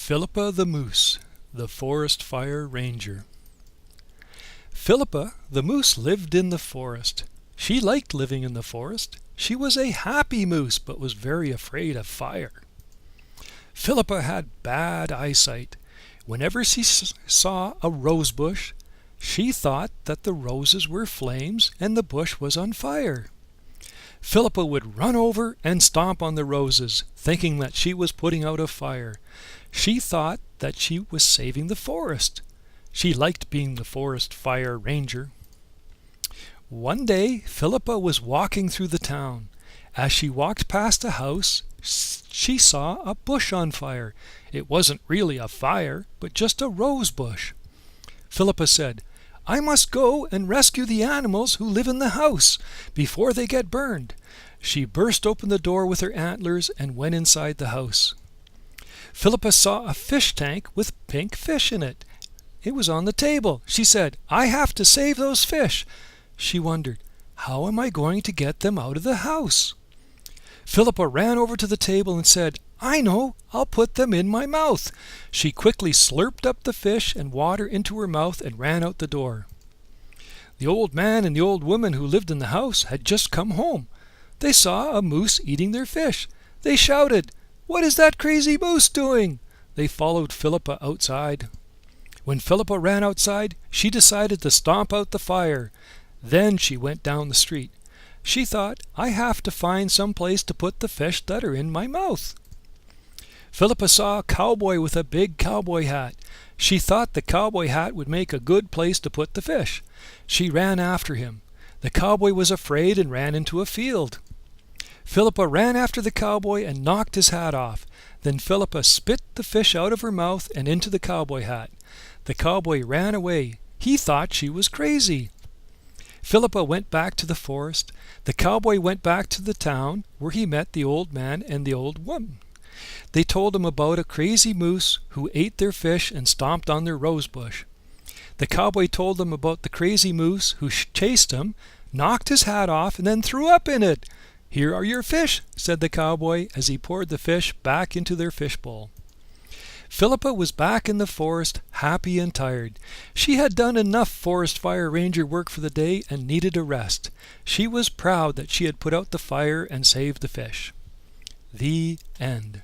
Fillipa the Moose, the Forest Fire Ranger. Fillipa the Moose lived in the forest. She liked living in the forest. She was a happy moose, but was very afraid of fire. Fillipa had bad eyesight. Whenever she saw a rose bush, she thought that the roses were flames and the bush was on fire. Fillipa would run over and stomp on the roses, thinking that she was putting out a fire. She thought that she was saving the forest. She liked being the forest fire ranger. One day, Fillipa was walking through the town. As she walked past a house, she saw a bush on fire. It wasn't really a fire, but just a rose bush. Fillipa said, "I must go and rescue the animals who live in the house before they get burned." She burst open the door with her antlers and went inside the house. Fillipa saw a fish tank with pink fish in it. It was on the table. She said, "I have to save those fish." She wondered, "How am I going to get them out of the house?" Fillipa ran over to the table and said, "I know, I'll put them in my mouth." She quickly slurped up the fish and water into her mouth and ran out the door. The old man and the old woman who lived in the house had just come home. They saw a moose eating their fish. They shouted, "What is that crazy moose doing?" They followed Fillipa outside. When Fillipa ran outside, she decided to stomp out the fire. Then she went down the street. She thought, "I have to find some place to put the fish that are in my mouth." Fillipa saw a cowboy with a big cowboy hat. She thought the cowboy hat would make a good place to put the fish. She ran after him. The cowboy was afraid and ran into a field. Fillipa ran after the cowboy and knocked his hat off. Then Fillipa spit the fish out of her mouth and into the cowboy hat. The cowboy ran away. He thought she was crazy. Fillipa went back to the forest. The cowboy went back to the town where he met the old man and the old woman. They told him about a crazy moose who ate their fish and stomped on their rose bush. The cowboy told them about the crazy moose who chased him, knocked his hat off, and then threw up in it. "Here are your fish," said the cowboy as he poured the fish back into their fishbowl. Fillipa was back in the forest, happy and tired. She had done enough forest fire ranger work for the day and needed a rest. She was proud that she had put out the fire and saved the fish. The end.